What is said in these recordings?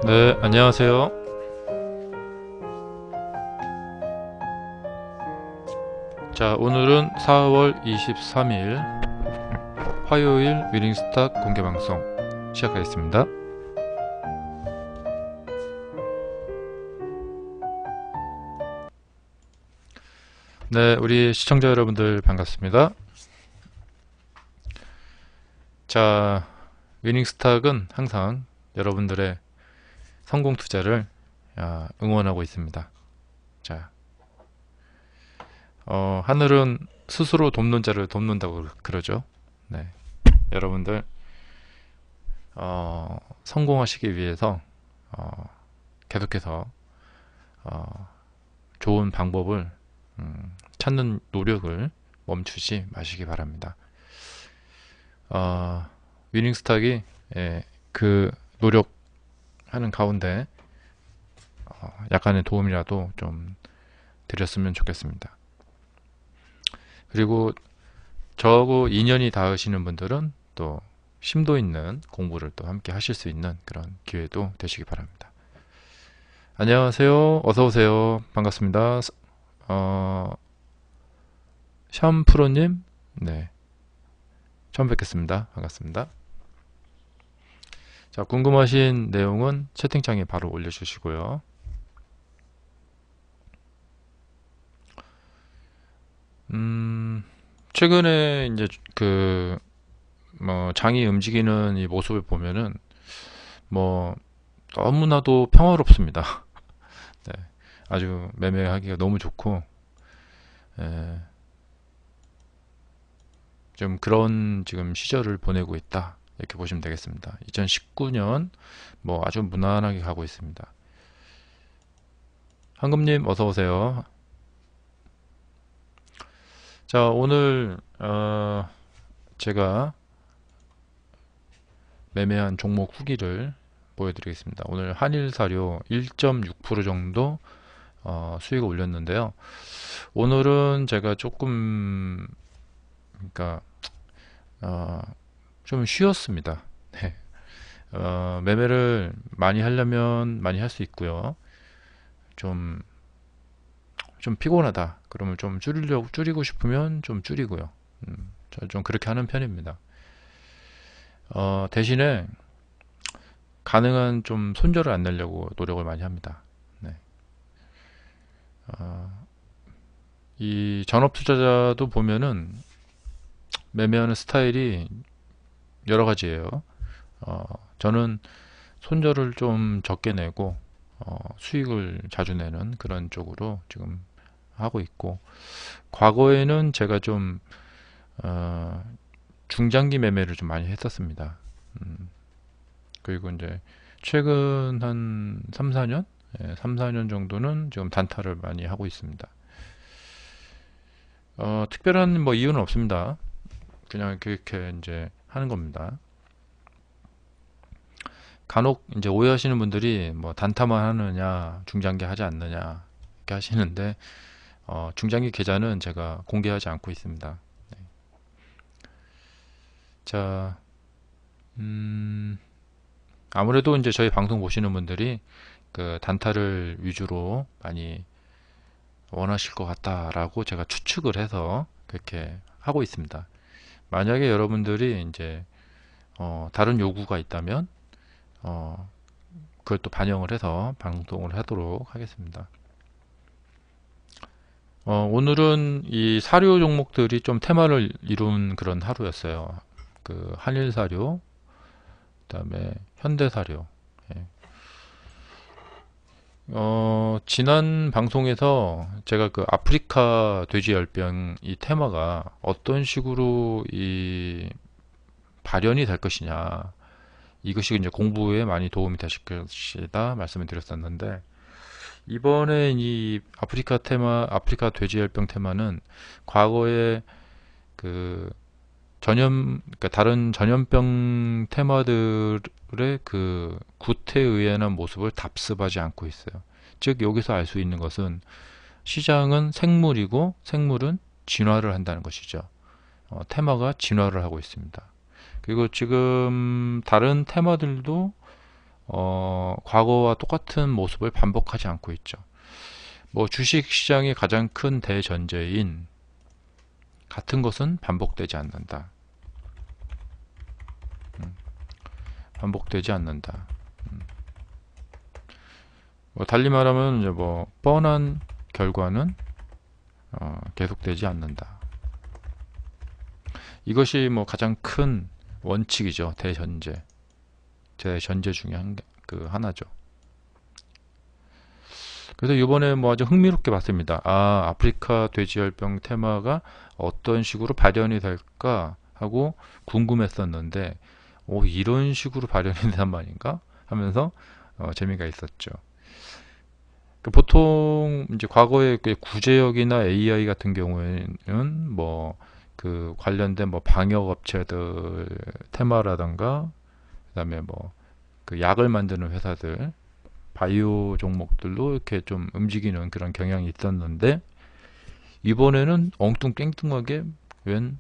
네, 안녕하세요. 자, 오늘은 4월 23일 화요일 위닝스탁 공개방송 시작하겠습니다. 네, 우리 시청자 여러분들 반갑습니다. 자, 위닝스탁은 항상 여러분들의 성공 투자를 응원하고 있습니다. 자, 하늘은 스스로 돕는 자를 돕는다고 그러죠. 네, 여러분들 성공하시기 위해서 계속해서 좋은 방법을 찾는 노력을 멈추지 마시기 바랍니다. 위닝스탁이 그 노력하는 가운데 약간의 도움이라도 좀 드렸으면 좋겠습니다. 그리고 저하고 인연이 닿으시는 분들은 또 심도 있는 공부를 또 함께 하실 수 있는 그런 기회도 되시기 바랍니다. 안녕하세요. 어서오세요. 반갑습니다. 샴프로님, 네, 처음 뵙겠습니다. 반갑습니다. 자, 궁금하신 내용은 채팅창에 바로 올려주시고요. 최근에 이제 장이 움직이는 이 모습을 보면은 뭐 너무나도 평화롭습니다. 네, 아주 매매하기가 너무 좋고, 예, 좀 그런 지금 시절을 보내고 있다, 이렇게 보시면 되겠습니다. 2019년 뭐 아주 무난하게 가고 있습니다. 황금님 어서 오세요. 자, 오늘 제가 매매한 종목 후기를 보여드리겠습니다. 오늘 한일사료 1.6% 정도 수익을 올렸는데요. 오늘은 제가 조금 그러니까 좀 쉬었습니다. 네. 매매를 많이 하려면 많이 할 수 있고요. 좀 피곤하다 그러면 좀 줄이고 싶으면 좀 줄이고요. 저 좀 그렇게 하는 편입니다. 대신에 가능한 좀 손절을 안 내려고 노력을 많이 합니다. 네. 이 전업 투자자도 보면은 매매하는 스타일이 여러 가지예요. 저는 손절을 좀 적게 내고 수익을 자주 내는 그런 쪽으로 지금 하고 있고, 과거에는 제가 좀 중장기 매매를 좀 많이 했었습니다. 그리고 이제 최근 한 3, 4년? 3, 4년 정도는 지금 단타를 많이 하고 있습니다. 특별한 뭐 이유는 없습니다. 그냥 그렇게 이제 하는 겁니다. 간혹 이제 오해하시는 분들이 뭐 단타만 하느냐, 중장기 하지 않느냐 이렇게 하시는데, 중장기 계좌는 제가 공개하지 않고 있습니다. 네. 자, 아무래도 이제 저희 방송 보시는 분들이 그 단타를 위주로 많이 원하실 것 같다라고 제가 추측을 해서 그렇게 하고 있습니다. 만약에 여러분들이 이제 다른 요구가 있다면 그걸 또 반영을 해서 방송을 하도록 하겠습니다. 오늘은 이 사료 종목들이 좀 테마를 이룬 그런 하루였어요. 그 한일사료, 그다음에 현대사료. 예. 지난 방송에서 제가 그 아프리카 돼지열병 이 테마가 어떤 식으로 이 발현이 될 것이냐, 이것이 이제 공부에 많이 도움이 되실 것이다 말씀을 드렸었는데, 이번에 이 아프리카 테마, 아프리카 돼지열병 테마는 과거에 그 그러니까 다른 전염병 테마들의 그 구태의연한 모습을 답습하지 않고 있어요. 즉 여기서 알 수 있는 것은 시장은 생물이고 생물은 진화를 한다는 것이죠. 테마가 진화를 하고 있습니다. 그리고 지금 다른 테마들도 과거와 똑같은 모습을 반복하지 않고 있죠. 뭐 주식시장의 가장 큰 대전제인 같은 것은 반복되지 않는다. 반복되지 않는다. 뭐 달리 말하면 이제 뭐 뻔한 결과는 계속되지 않는다. 이것이 뭐 가장 큰 원칙이죠. 대전제 중에 하나죠. 그래서 이번에 뭐 아주 흥미롭게 봤습니다. 아프리카 돼지열병 테마가 어떤 식으로 발현이 될까 하고 궁금했었는데, 이런 식으로 발현이 된단 말인가 하면서 재미가 있었죠. 보통 이제 과거에 구제역이나 AI 같은 경우에는 뭐 그 관련된 뭐 방역 업체들 테마라던가, 그다음에 뭐 그 약을 만드는 회사들 바이오 종목들로 이렇게 좀 움직이는 그런 경향이 있었는데, 이번에는 엉뚱땡뚱하게 웬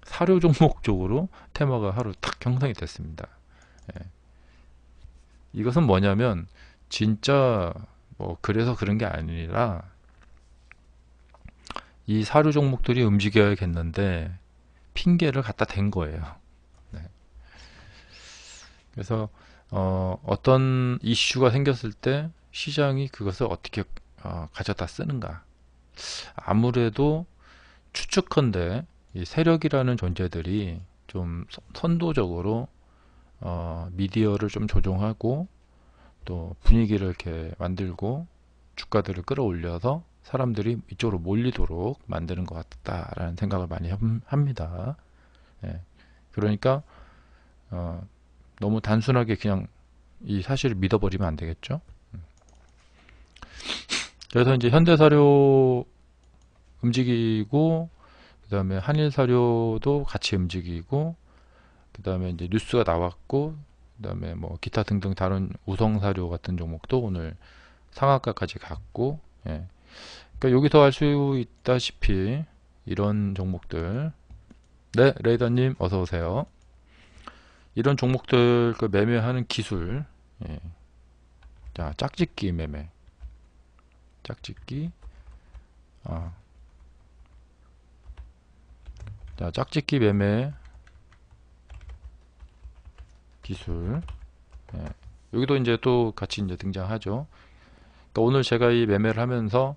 사료 종목 쪽으로 테마가 하루 탁 형성이 됐습니다. 예. 이것은 뭐냐면 진짜 뭐 그래서 그런 게 아니라 이 사료 종목들이 움직여야겠는데 핑계를 갖다 댄 거예요. 네. 그래서 어떤 이슈가 생겼을 때 시장이 그것을 어떻게 가져다 쓰는가. 아무래도 추측컨대 이 세력이라는 존재들이 좀 선도적으로 미디어를 좀 조종하고 또 분위기를 이렇게 만들고 주가들을 끌어올려서 사람들이 이쪽으로 몰리도록 만드는 것 같다라는 생각을 많이 합니다. 예. 그러니까 너무 단순하게 그냥 이 사실을 믿어버리면 안 되겠죠. 그래서 이제 현대사료 움직이고, 그 다음에 한일사료도 같이 움직이고, 그 다음에 이제 뉴스가 나왔고, 그 다음에 뭐 기타 등등 다른 우성사료 같은 종목도 오늘 상한가까지 갔고, 예. 그러니까 여기서 알 수 있다시피 이런 종목들, 네, 레이더님 어서 오세요. 이런 종목들 그 매매하는 기술, 예. 자, 짝짓기 매매, 짝짓기, 자, 짝짓기 매매 기술, 예. 여기도 이제 또 같이 이제 등장하죠. 그러니까 오늘 제가 이 매매를 하면서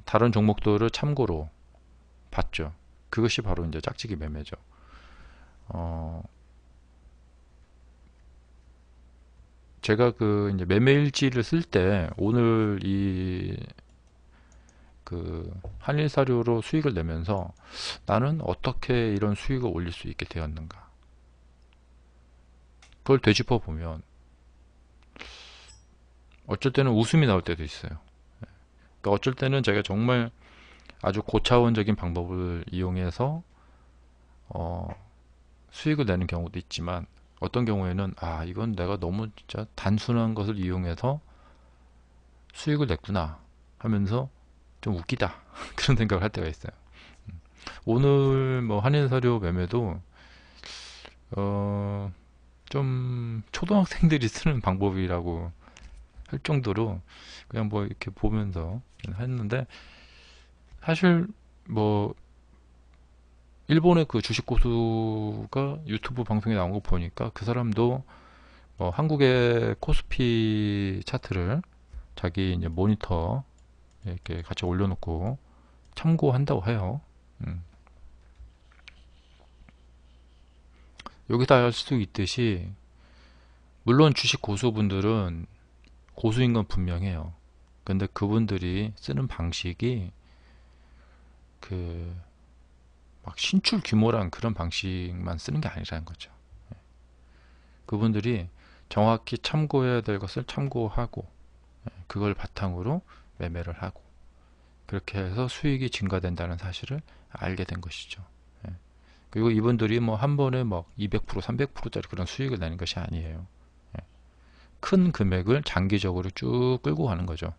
다른 종목들을 참고로 봤죠. 그것이 바로 이제 짝짓기 매매죠. 제가 그 이제 매매일지를 쓸 때 오늘 이 그 한일사료로 수익을 내면서 나는 어떻게 이런 수익을 올릴 수 있게 되었는가, 그걸 되짚어 보면 어쩔 때는 웃음이 나올 때도 있어요. 그러니까 어쩔 때는 제가 정말 아주 고차원적인 방법을 이용해서 수익을 내는 경우도 있지만, 어떤 경우에는 이건 내가 너무 진짜 단순한 것을 이용해서 수익을 냈구나 하면서 좀 웃기다 그런 생각을 할 때가 있어요. 오늘 뭐 한인사료 매매도 좀 초등학생들이 쓰는 방법이라고 할 정도로 그냥 뭐 이렇게 보면서 했는데, 사실 뭐 일본의 그 주식 고수가 유튜브 방송에 나온 거 보니까 그 사람도 한국의 코스피 차트를 자기 이제 모니터 이렇게 같이 올려놓고 참고한다고 해요. 여기다 알 수 있듯이, 물론 주식 고수분들은 고수인 건 분명해요. 근데 그분들이 쓰는 방식이 그 막 신출 규모란 그런 방식만 쓰는 게 아니라는 거죠. 그분들이 정확히 참고해야 될 것을 참고하고, 그걸 바탕으로 매매를 하고, 그렇게 해서 수익이 증가된다는 사실을 알게 된 것이죠. 그리고 이분들이 뭐 한 번에 막 200%, 300%짜리 그런 수익을 내는 것이 아니에요. 큰 금액을 장기적으로 쭉 끌고 가는 거죠.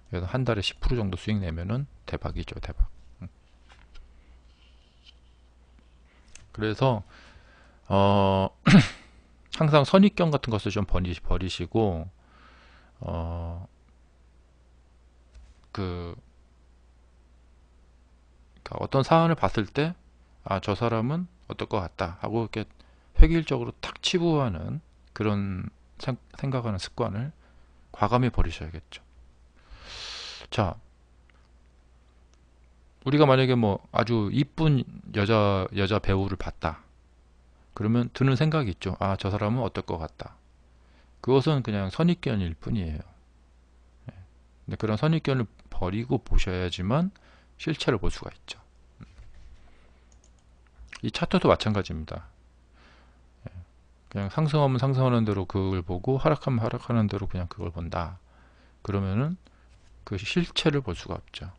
그래서 한 달에 10% 정도 수익 내면은 대박이죠, 대박. 그래서 항상 선입견 같은 것을 좀 버리시고 어, 그 그러니까 어떤 사안을 봤을 때 아, 저 사람은 어떨 것 같다 하고 이렇게 획일적으로 탁 치부하는 그런 생각하는 습관을 과감히 버리셔야겠죠. 자, 우리가 만약에 뭐 아주 이쁜 여자 배우를 봤다. 그러면 드는 생각이 있죠. 아, 저 사람은 어떨 것 같다. 그것은 그냥 선입견일 뿐이에요. 근데 그런 선입견을 버리고 보셔야지만 실체를 볼 수가 있죠. 이 차트도 마찬가지입니다. 그냥 상승하면 상승하는 대로 그걸 보고 하락하면 하락하는 대로 그냥 그걸 본다. 그러면은 그 실체를 볼 수가 없죠.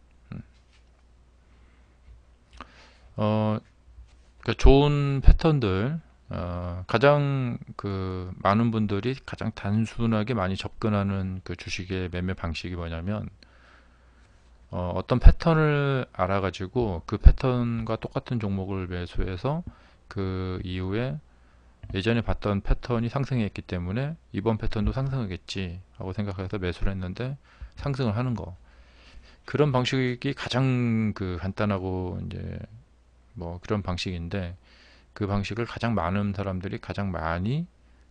그러니까 좋은 패턴들, 가장 그 많은 분들이 가장 단순하게 많이 접근하는 그 주식의 매매 방식이 뭐냐면 어떤 패턴을 알아가지고 그 패턴과 똑같은 종목을 매수해서 그 이후에 예전에 봤던 패턴이 상승했기 때문에 이번 패턴도 상승하겠지 하고 생각해서 매수를 했는데 상승을 하는 거. 그런 방식이 가장 그 간단하고 이제 뭐 그런 방식인데 그 방식을 가장 많은 사람들이 가장 많이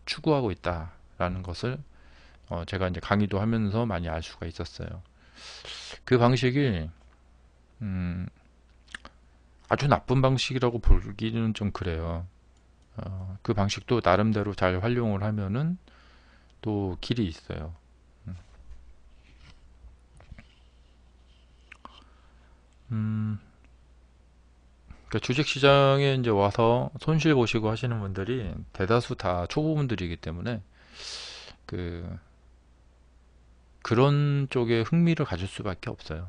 추구하고 있다라는 것을 제가 이제 강의도 하면서 많이 알 수가 있었어요. 그 방식이 음, 아주 나쁜 방식이라고 보기는 좀 그래요. 그 방식도 나름대로 잘 활용을 하면은 또 길이 있어요. 음, 그러니까 주식시장에 이제 와서 손실 보시고 하시는 분들이 대다수 다 초보분들이기 때문에 그 그런 쪽에 흥미를 가질 수밖에 없어요.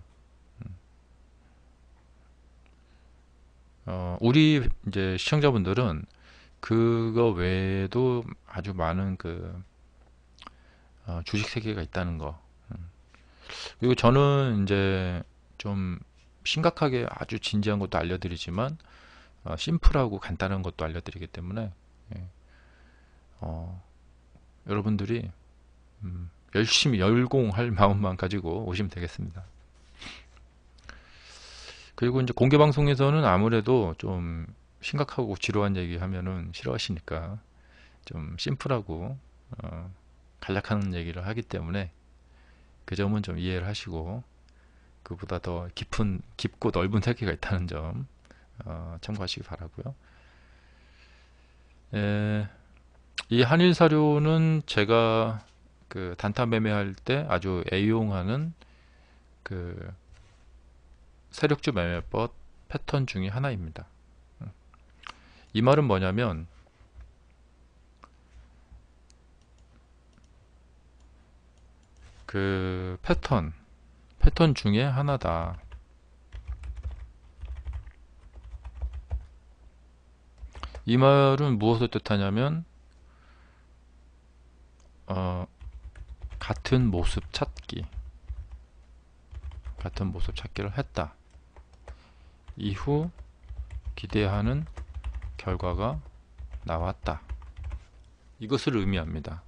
우리 이제 시청자분들은 그거 외에도 아주 많은 그 주식 세계가 있다는 거. 그리고 저는 이제 좀 심각하게 아주 진지한 것도 알려드리지만 심플하고 간단한 것도 알려드리기 때문에 예, 어, 여러분들이 열심히 열공할 마음만 가지고 오시면 되겠습니다. 그리고 이제 공개 방송에서는 아무래도 좀 심각하고 지루한 얘기 하면은 싫어하시니까 좀 심플하고 간략한 얘기를 하기 때문에 그 점은 좀 이해를 하시고 그보다 더 깊고 넓은 세계가 있다는 점 참고하시기 바라고요. 예, 이 한일 사료는 제가 그 단타 매매할 때 아주 애용하는 그 세력주 매매법 패턴 중에 하나입니다. 이 말은 뭐냐면 그 패턴 중에 하나다. 이 말은 무엇을 뜻하냐면 어, 같은 모습 찾기를 했다. 이후 기대하는 결과가 나왔다. 이것을 의미합니다.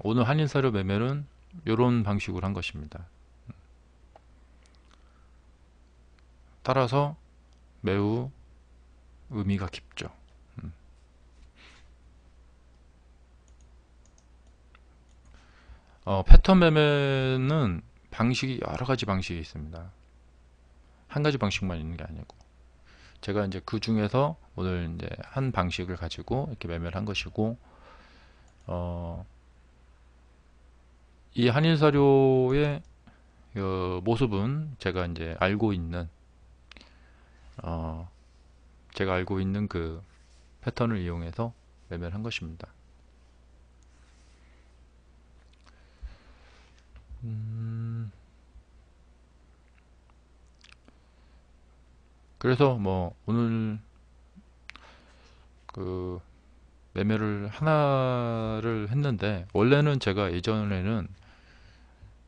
오늘 한인사료 매매는 이런 방식으로 한 것입니다. 따라서 매우 의미가 깊죠. 패턴 매매는 방식이 여러 가지 방식이 있습니다. 한 가지 방식만 있는 게 아니고 제가 이제 그 중에서 오늘 이제 한 방식을 가지고 이렇게 매매를 한 것이고 이 한일사료의 그 모습은 제가 알고 있는 그 패턴을 이용해서 매매를 한 것입니다. 그래서 뭐 오늘 그 매매를 하나를 했는데 원래는 제가 예전에는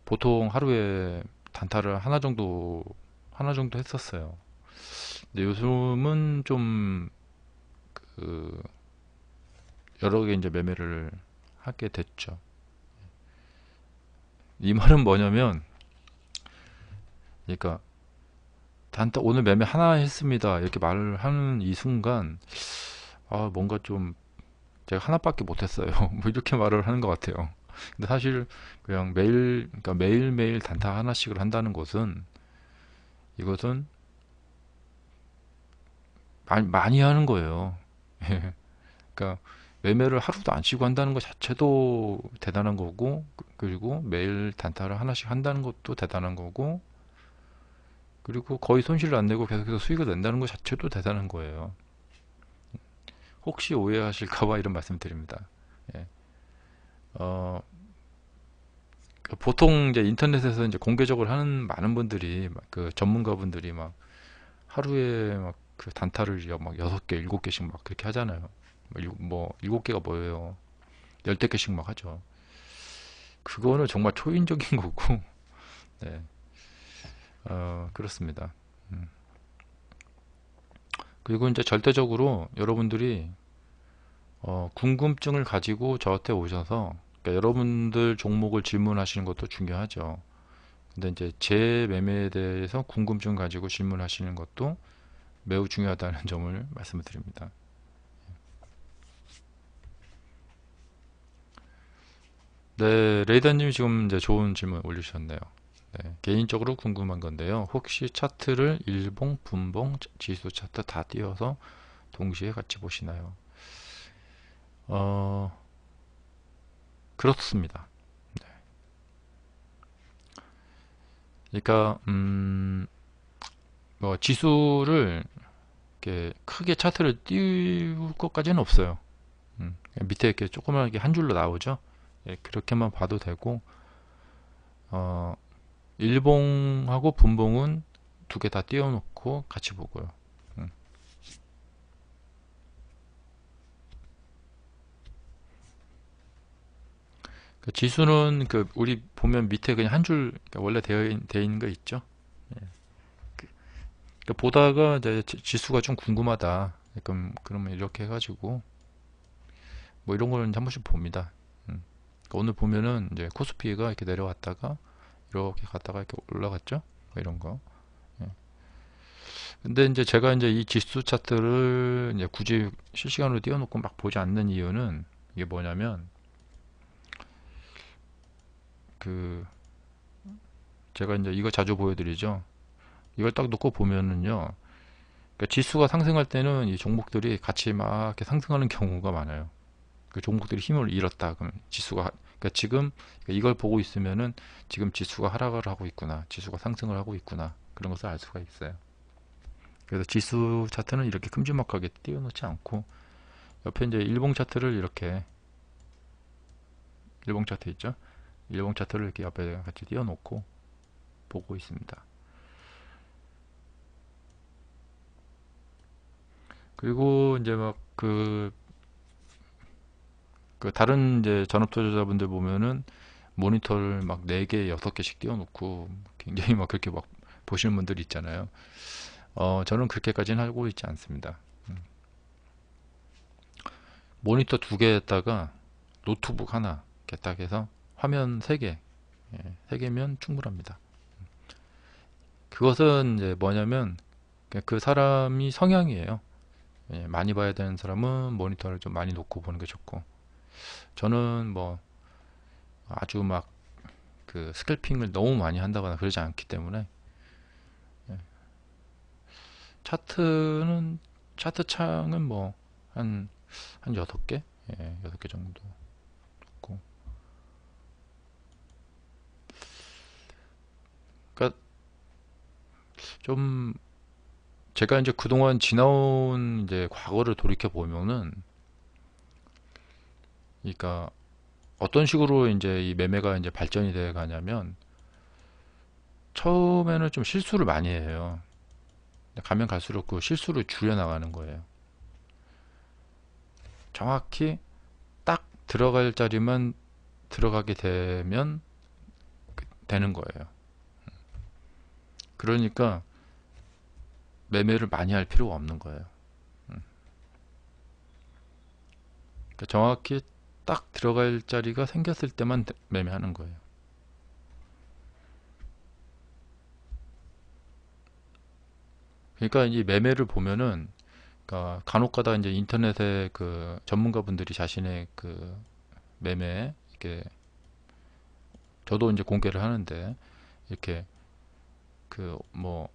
보통 하루에 단타를 하나 정도 했었어요. 근데 요즘은 좀 그 여러 개 이제 매매를 하게 됐죠. 이 말은 뭐냐면, 그러니까 단타 오늘 매매 하나 했습니다 이렇게 말을 하는 이 순간, 뭔가 좀 제가 하나밖에 못했어요. 뭐 이렇게 말을 하는 것 같아요. 근데 사실 그냥 매일, 그러니까 매일매일 단타 하나씩을 한다는 것은, 이것은 많이 하는 거예요. 그러니까 매매를 하루도 안 쉬고 한다는 것 자체도 대단한 거고, 그리고 매일 단타를 하나씩 한다는 것도 대단한 거고, 그리고 거의 손실을 안 내고 계속해서 수익을 낸다는 것 자체도 대단한 거예요. 혹시 오해하실까봐 이런 말씀 드립니다. 예. 어, 보통 이제 인터넷에서 이제 공개적으로 하는 많은 분들이, 그 전문가분들이 막 하루에 막 그 단타를 막 6개, 7개씩 막 그렇게 하잖아요. 뭐 7개가 뭐예요? 10개씩 막 하죠. 그거는 정말 초인적인 거고, 네, 그렇습니다. 음. 그리고 이제 절대적으로 여러분들이 궁금증을 가지고 저한테 오셔서, 그러니까 여러분들 종목을 질문하시는 것도 중요하죠. 근데 이제 제 매매에 대해서 궁금증 가지고 질문하시는 것도 매우 중요하다는 점을 말씀을 드립니다. 네, 레이더님이 지금 이제 좋은 질문 올리셨네요. 네, 개인적으로 궁금한 건데요. 혹시 차트를 일봉, 분봉, 지수 차트 다 띄워서 동시에 같이 보시나요? 어, 그렇습니다. 그러니까 뭐 지수를 이렇게 크게 차트를 띄울 것까지는 없어요. 밑에 이렇게 조그맣게 한 줄로 나오죠. 예, 그렇게만 봐도 되고, 어, 일봉하고 분봉은 두 개 다 띄워놓고 같이 보고요. 음. 그 지수는 그 우리 보면 밑에 그냥 한 줄, 그러니까 원래 되어 있는 거 있죠. 예. 그러니까 보다가 이제 지수가 좀 궁금하다. 그러면 이렇게 해가지고 뭐 이런 거는 한 번씩 봅니다. 그러니까 오늘 보면은 이제 코스피가 이렇게 내려왔다가 이렇게 갔다가 이렇게 올라갔죠. 뭐 이런 거. 예. 근데 이제 제가 이제 이 지수 차트를 이제 굳이 실시간으로 띄워놓고 막 보지 않는 이유는, 이게 뭐냐면, 그 제가 이제 이거 자주 보여드리죠. 이걸 딱 놓고 보면은요, 그러니까 지수가 상승할 때는 이 종목들이 같이 막 이렇게 상승하는 경우가 많아요. 그 종목들이 힘을 잃었다. 그럼 지수가, 그러니까 지금 이걸 보고 있으면은 지금 지수가 하락을 하고 있구나, 지수가 상승을 하고 있구나, 그런 것을 알 수가 있어요. 그래서 지수 차트는 이렇게 큼지막하게 띄워놓지 않고, 옆에 이제 일봉 차트를 이렇게, 일봉 차트 있죠? 일봉 차트를 이렇게 옆에 같이 띄워놓고 보고 있습니다. 그리고 이제 막 그 다른 이제 전업 투자자분들 보면은 모니터를 막 4개, 6개씩 띄워놓고 굉장히 막 그렇게 막 보시는 분들이 있잖아요. 저는 그렇게까지는 하고 있지 않습니다. 모니터 2개에다가 노트북 하나 이렇게 딱 해서 화면 3개, 3개면 충분합니다. 그것은 이제 뭐냐면, 그 사람이 성향이에요. 많이 봐야 되는 사람은 모니터를 좀 많이 놓고 보는 게 좋고, 저는 뭐 아주 막 그 스캘핑을 너무 많이 한다거나 그러지 않기 때문에, 차트는, 차트 창은 뭐 한 6개? 6개 정도 있고. 그러니까 좀 제가 이제 그동안 지나온 이제 과거를 돌이켜 보면은, 그러니까 어떤 식으로 이제 이 매매가 이제 발전이 돼 가냐면, 처음에는 좀 실수를 많이 해요. 가면 갈수록 그 실수를 줄여 나가는 거예요. 정확히 딱 들어갈 자리만 들어가게 되면 되는 거예요. 그러니까 매매를 많이 할 필요가 없는 거예요. 그러니까 정확히 딱 들어갈 자리가 생겼을 때만 매매하는 거예요. 그러니까 이 매매를 보면은, 그러니까 간혹가다 이제 인터넷에 그 전문가분들이 자신의 그 매매 이렇게, 저도 이제 공개를 하는데, 이렇게 그 뭐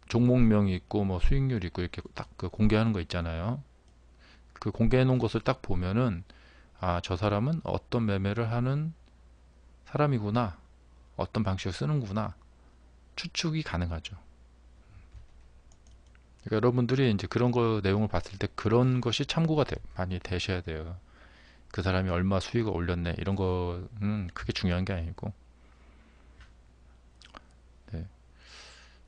종목명이 있고 뭐 수익률이 있고 이렇게 딱 그 공개하는 거 있잖아요. 그 공개해 놓은 것을 딱 보면은, 아, 저 사람은 어떤 매매를 하는 사람이구나, 어떤 방식을 쓰는구나, 추측이 가능하죠. 그러니까 여러분들이 이제 그런 거 내용을 봤을 때 그런 것이 참고가 많이 되셔야 돼요. 그 사람이 얼마 수익을 올렸네, 이런 거는 크게 중요한 게 아니고. 네.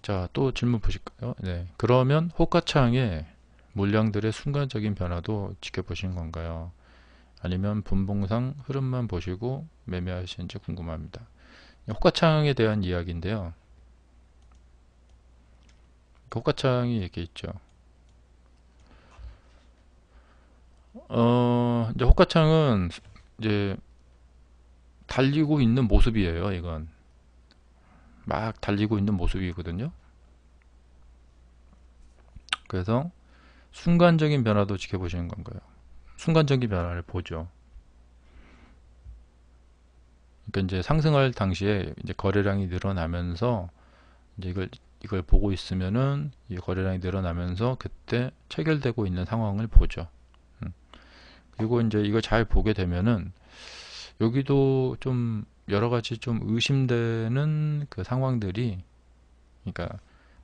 자, 또 질문 보실까요? 네. 그러면 호가창의 물량들의 순간적인 변화도 지켜보신 건가요? 아니면 분봉상 흐름만 보시고 매매하시는지 궁금합니다. 호가창에 대한 이야기인데요. 호가창이 이렇게 있죠. 이제 호가창은 이제 달리고 있는 모습이에요. 이건 막 달리고 있는 모습이거든요. 그래서 순간적인 변화도 지켜보시는 건가요? 순간적인 변화를 보죠. 그러니까 이제 상승할 당시에 이제 거래량이 늘어나면서, 이제 이걸 보고 있으면은 이 거래량이 늘어나면서 그때 체결되고 있는 상황을 보죠. 음. 그리고 이제 이걸 잘 보게 되면은 여기도 좀 여러 가지 좀 의심되는 그 상황들이, 그러니까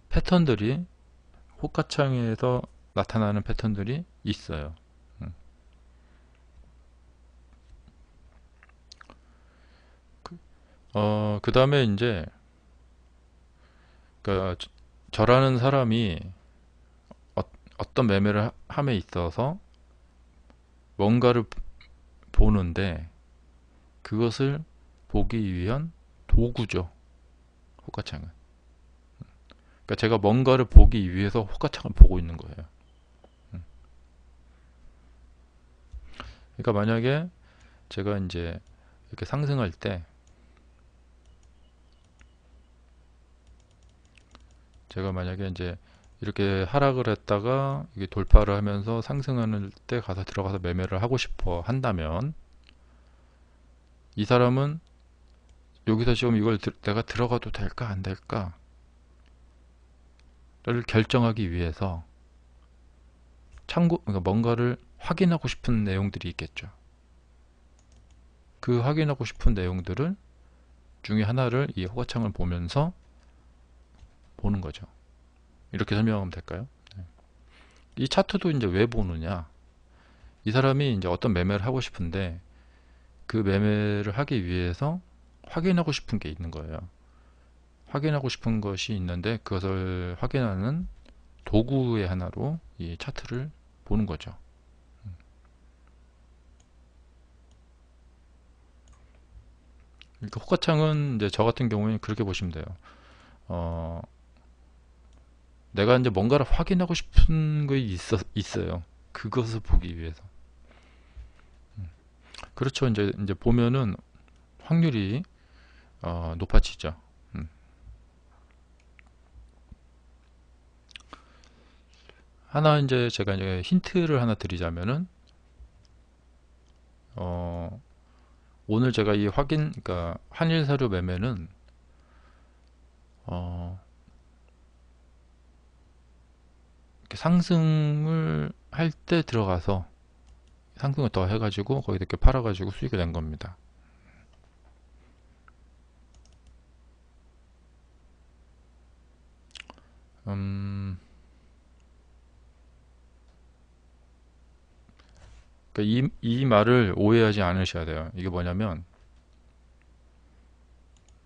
패턴들이, 호가창에서 나타나는 패턴들이 있어요. 음. 그 다음에 이제 그 저라는 사람이 어, 어떤 매매를 함에 있어서 뭔가를 보는데, 그것을 보기 위한 도구죠. 호가창은. 그러니까 제가 뭔가를 보기 위해서 호가창을 보고 있는 거예요. 그러니까 만약에 제가 이제 이렇게 상승할 때, 제가 만약에 이제 이렇게 하락을 했다가 이게 돌파를 하면서 상승하는 때 가서 들어가서 매매를 하고 싶어 한다면, 이 사람은 여기서 지금 이걸 내가 들어가도 될까 안 될까를 결정하기 위해서 그러니까 뭔가를 확인하고 싶은 내용들이 있겠죠. 그 확인하고 싶은 내용들을 중에 하나를 이 호가창을 보면서 보는 거죠. 이렇게 설명하면 될까요? 네. 이 차트도 이제 왜 보느냐? 이 사람이 이제 어떤 매매를 하고 싶은데, 그 매매를 하기 위해서 확인하고 싶은 게 있는 거예요. 확인하고 싶은 것이 있는데, 그것을 확인하는 도구의 하나로 이 차트를 보는 거죠. 그러니까 호가창은 이제 저 같은 경우에는 그렇게 보시면 돼요. 어, 내가 이제 뭔가를 확인하고 싶은 게 있어요. 그것을 보기 위해서. 그렇죠. 이제 보면은 확률이 높아지죠. 음. 하나 이제 제가 이제 힌트를 하나 드리자면은, 어, 오늘 제가 이 그러니까 한일 사료 매매는 어, 이렇게 상승을 할 때 들어가서 상승을 더 해가지고 거기다 이렇게 팔아가지고 수익을 낸 겁니다. 음, 그러니까 이 말을 오해하지 않으셔야 돼요. 이게 뭐냐면,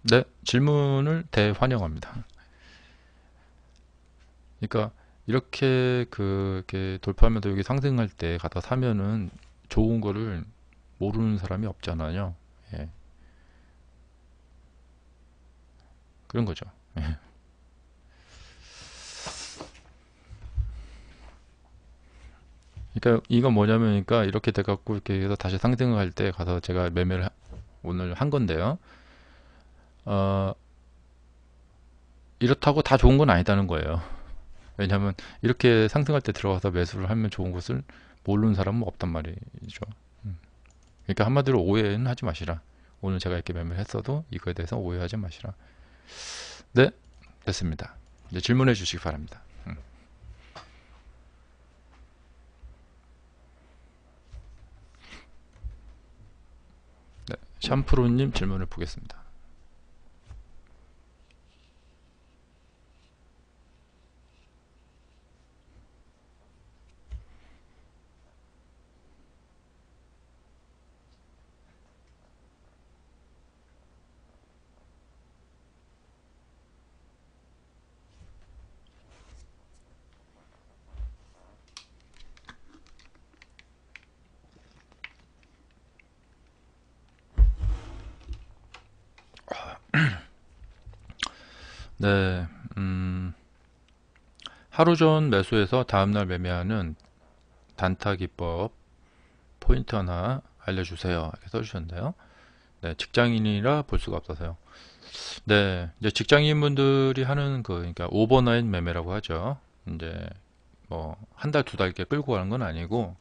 네, 질문을 대환영합니다. 그러니까 이렇게 이렇게 돌파하면서 여기 상승할 때 갖다 사면은 좋은 거를 모르는 사람이 없잖아요. 예, 그런 거죠. 예. 그러니까 이건 뭐냐면, 그러니까 이렇게 돼갖고 이렇게 해서 다시 상승을 할 때 가서 제가 매매를 오늘 한 건데요. 어, 이렇다고 다 좋은 건 아니다는 거예요. 왜냐하면 이렇게 상승할 때 들어가서 매수를 하면 좋은 것을 모르는 사람은 없단 말이죠. 음. 그러니까 한마디로 오해는 하지 마시라. 오늘 제가 이렇게 매매를 했어도 이거에 대해서 오해하지 마시라. 네, 됐습니다. 이제 질문해 주시기 바랍니다. 네, 샴프로님 질문을 보겠습니다. 네, 하루 전 매수해서 다음날 매매하는 단타 기법 포인트 하나 알려주세요. 이렇게 써주셨는데요. 네, 직장인이라 볼 수가 없어서요. 네, 이제 직장인분들이 하는 그러니까 오버나잇 매매라고 하죠. 이제 뭐 한 달, 두 달 이렇게 끌고 가는 건 아니고,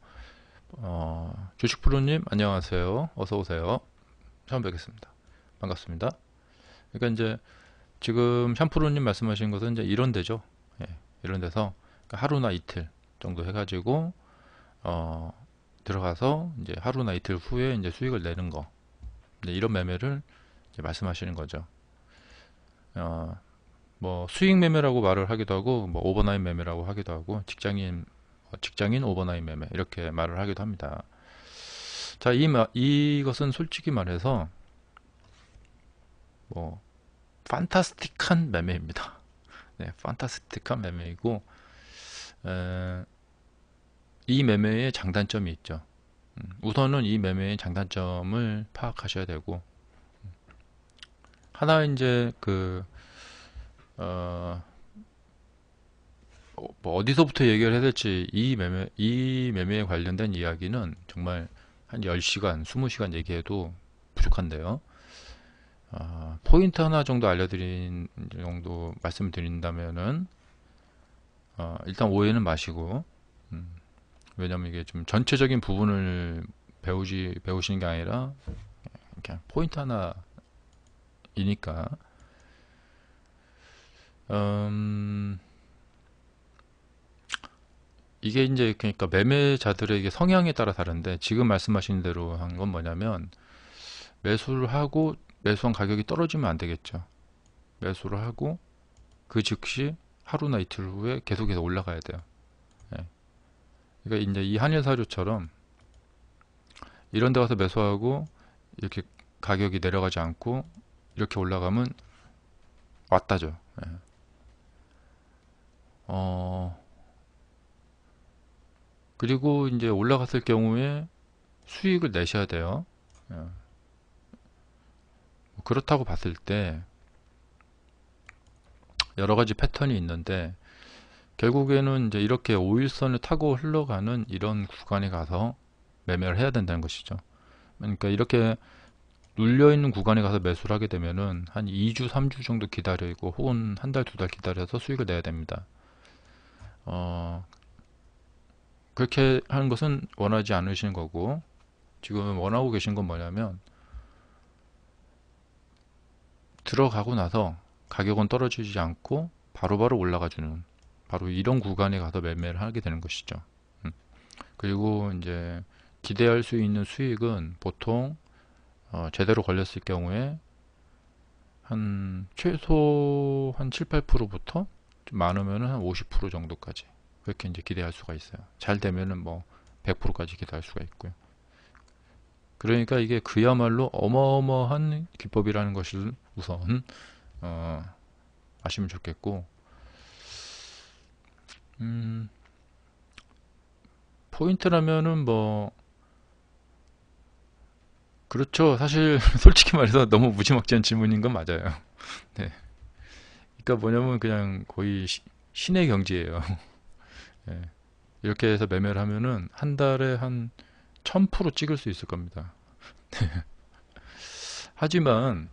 주식 프로님 안녕하세요. 어서 오세요. 처음 뵙겠습니다. 반갑습니다. 그러니까 이제 지금 샴프로님 말씀하신 것은 이제 이런 데죠. 예, 이런 데서 그러니까 하루나 이틀 정도 해가지고 어, 들어가서 이제 하루나 이틀 후에 이제 수익을 내는 거. 이제 이런 매매를 이제 말씀하시는 거죠. 어, 뭐 수익 매매라고 말을 하기도 하고, 뭐 오버나잇 매매라고 하기도 하고, 직장인 오버나잇 매매 이렇게 말을 하기도 합니다. 자, 이것은 솔직히 말해서 뭐 판타스틱한 매매입니다. 네, 판타스틱한 매매이고, 에, 이 매매의 장단점이 있죠. 우선은 이 매매의 장단점을 파악하셔야 되고, 하나 이제 어, 뭐 어디서부터 얘기를 해야 될지, 이 매매에 관련된 이야기는 정말 한 10시간, 20시간 얘기해도 부족한데요. 포인트 하나 정도 알려드린 정도 말씀드린다면은, 일단 오해는 마시고, 왜냐면 이게 좀 전체적인 부분을 배우시는 게 아니라, 그냥 포인트 하나이니까, 이게 이제 그러니까 매매자들의 성향에 따라 다른데, 지금 말씀하신 대로 한 건 뭐냐면, 매수를 하고 매수한 가격이 떨어지면 안 되겠죠. 매수를 하고 그 즉시 하루나 이틀 후에 계속해서 올라가야 돼요. 예. 그러니까 이제 이 한일사료처럼 이런 데 가서 매수하고 이렇게 가격이 내려가지 않고 이렇게 올라가면 왔다죠. 예. 그리고 이제 올라갔을 경우에 수익을 내셔야 돼요. 예. 그렇다고 봤을 때 여러 가지 패턴이 있는데, 결국에는 이제 이렇게 5일선을 타고 흘러가는 이런 구간에 가서 매매를 해야 된다는 것이죠. 그러니까 이렇게 눌려있는 구간에 가서 매수를 하게 되면은 한 2주, 3주 정도 기다리고, 혹은 한 달, 두 달 기다려서 수익을 내야 됩니다. 그렇게 하는 것은 원하지 않으시는 거고, 지금 원하고 계신 건 뭐냐면, 들어가고 나서 가격은 떨어지지 않고 바로바로 올라가 주는, 바로 이런 구간에 가서 매매를 하게 되는 것이죠. 그리고 이제 기대할 수 있는 수익은 보통 제대로 걸렸을 경우에 한 최소 한 7, 8%부터 좀 많으면 한 50% 정도까지 그렇게 이제 기대할 수가 있어요. 잘 되면은 뭐 100%까지 기대할 수가 있고요. 그러니까 이게 그야말로 어마어마한 기법이라는 것을 우선 아시면 좋겠고, 음, 포인트라면은 뭐 그렇죠. 사실 솔직히 말해서 너무 무지막지한 질문인 건 맞아요. 네. 그러니까 뭐냐면 그냥 거의 신의 경지예요. 예. 이렇게 해서 매매를 하면은 한 달에 한 1000% 찍을 수 있을 겁니다. 하지만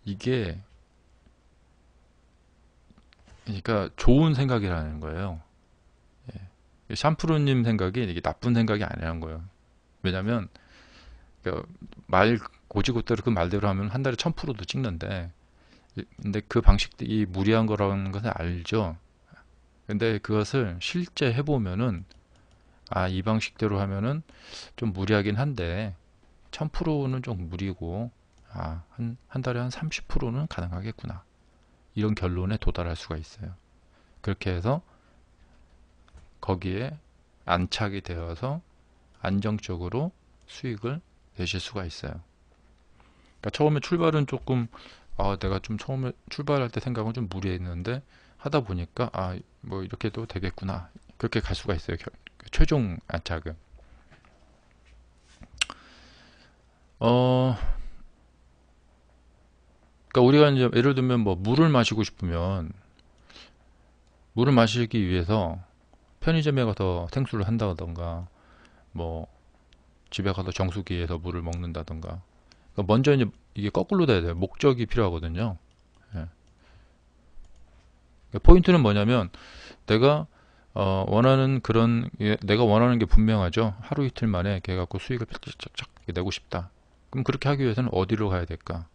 이게 그러니까 좋은 생각이라는 거예요. 샴푸르님 생각이 이게 나쁜 생각이 아니라는 거예요. 왜냐면 그러니까 말 고지고대로 그 말대로 하면 한 달에 1000%도 찍는데, 근데 그 방식이 무리한 거라는 것을 알죠. 근데 그것을 실제 해보면은 이 방식대로 하면은 좀 무리하긴 한데 1000%는 좀 무리고 한 달에 한 30%는 가능하겠구나, 이런 결론에 도달할 수가 있어요. 그렇게 해서 거기에 안착이 되어서 안정적으로 수익을 내실 수가 있어요. 그러니까 처음에 출발은 조금 내가 좀 처음에 출발할 때 생각은 좀 무리했는데 하다 보니까 뭐 이렇게도 되겠구나, 그렇게 갈 수가 있어요. 최종 안착은. 그러니까 우리가 이제 예를 들면 뭐 물을 마시고 싶으면 물을 마시기 위해서 편의점에 가서 생수를 한다던가, 뭐 집에 가서 정수기에서 물을 먹는다던가. 그러니까 먼저 이제 이게 거꾸로 돼야 돼요. 목적이 필요하거든요. 예. 그러니까 포인트는 뭐냐면 내가 원하는 그런 내가 원하는 게 분명하죠. 하루 이틀 만에 걔 갖고 수익을 쫙쫙 내고 싶다. 그럼 그렇게 하기 위해서는 어디로 가야 될까?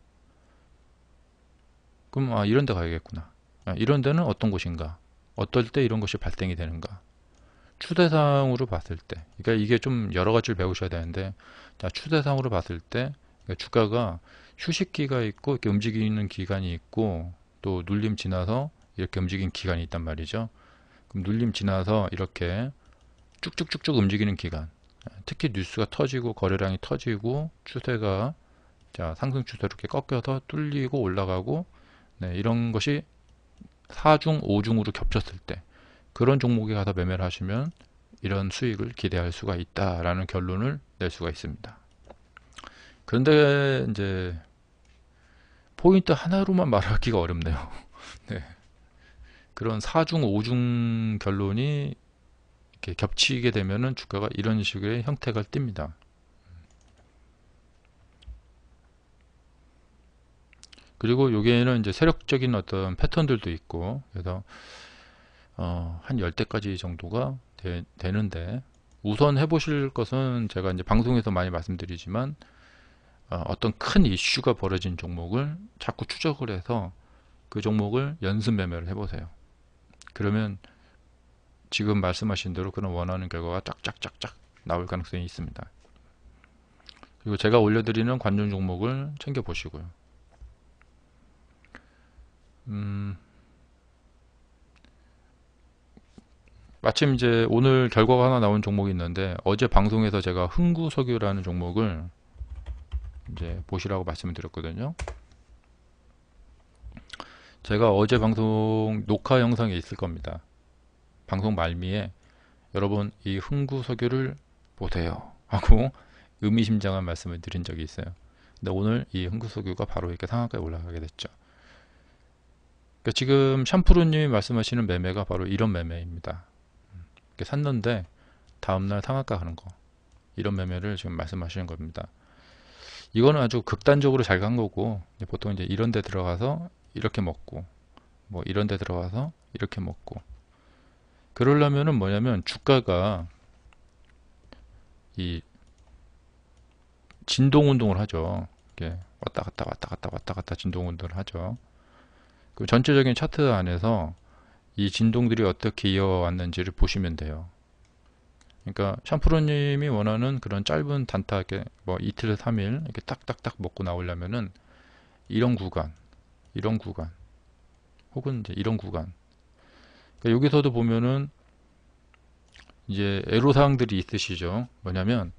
그럼 이런 데 가야겠구나. 이런 데는 어떤 곳인가? 어떨 때 이런 것이 발생이 되는가? 추세상으로 봤을 때, 그러니까 이게 좀 여러 가지를 배우셔야 되는데, 자, 추세상으로 봤을 때 그러니까 주가가 휴식기가 있고 이렇게 움직이는 기간이 있고, 또 눌림 지나서 이렇게 움직이는 기간이 있단 말이죠. 그럼 눌림 지나서 이렇게 쭉쭉쭉쭉 움직이는 기간, 특히 뉴스가 터지고 거래량이 터지고 추세가 상승 추세로 이렇게 꺾여서 뚫리고 올라가고, 이런 것이 4중, 5중으로 겹쳤을 때 그런 종목에 가서 매매를 하시면 이런 수익을 기대할 수가 있다라는 결론을 낼 수가 있습니다. 그런데 이제 포인트 하나로만 말하기가 어렵네요. 네. 그런 4중, 5중 결론이 이렇게 겹치게 되면은 주가가 이런 식의 형태가 띱니다. 그리고 여기에는 이제 세력적인 어떤 패턴들도 있고, 그래서 한 10대까지 정도가 되는데, 우선 해보실 것은 제가 이제 방송에서 많이 말씀드리지만 어떤 큰 이슈가 벌어진 종목을 자꾸 추적을 해서 그 종목을 연습 매매를 해보세요. 그러면 지금 말씀하신 대로 그런 원하는 결과가 쫙쫙쫙쫙 나올 가능성이 있습니다. 그리고 제가 올려드리는 관전 종목을 챙겨 보시고요. 마침 이제 오늘 결과가 하나 나온 종목이 있는데, 어제 방송에서 제가 흥구석유라는 종목을 이제 보시라고 말씀을 드렸거든요. 제가 어제 방송 녹화 영상에 있을 겁니다. 방송 말미에 여러분 이 흥구석유를 보세요 하고 의미심장한 말씀을 드린 적이 있어요. 근데 오늘 이 흥구석유가 바로 이렇게 상한가에 올라가게 됐죠. 그러니까 지금 샴푸르님이 말씀하시는 매매가 바로 이런 매매입니다. 이렇게 샀는데 다음날 상한가 가는 거, 이런 매매를 지금 말씀하시는 겁니다. 이거는 아주 극단적으로 잘 간 거고, 보통 이제 이런 데 들어가서 이렇게 먹고, 뭐 이런 데 들어가서 이렇게 먹고, 그러려면은 뭐냐면 주가가 이 진동 운동을 하죠. 이렇게 왔다 갔다 왔다 갔다 왔다 갔다 진동 운동을 하죠. 그 전체적인 차트 안에서 이 진동들이 어떻게 이어왔는지를 보시면 돼요. 그러니까 샴푸로님이 원하는 그런 짧은 단타, 이렇게 뭐 이틀 3일 이렇게 딱딱딱 먹고 나오려면은 이런 구간, 이런 구간, 혹은 이제 이런 구간. 그러니까 여기서도 보면은 이제 애로사항들이 있으시죠. 뭐냐면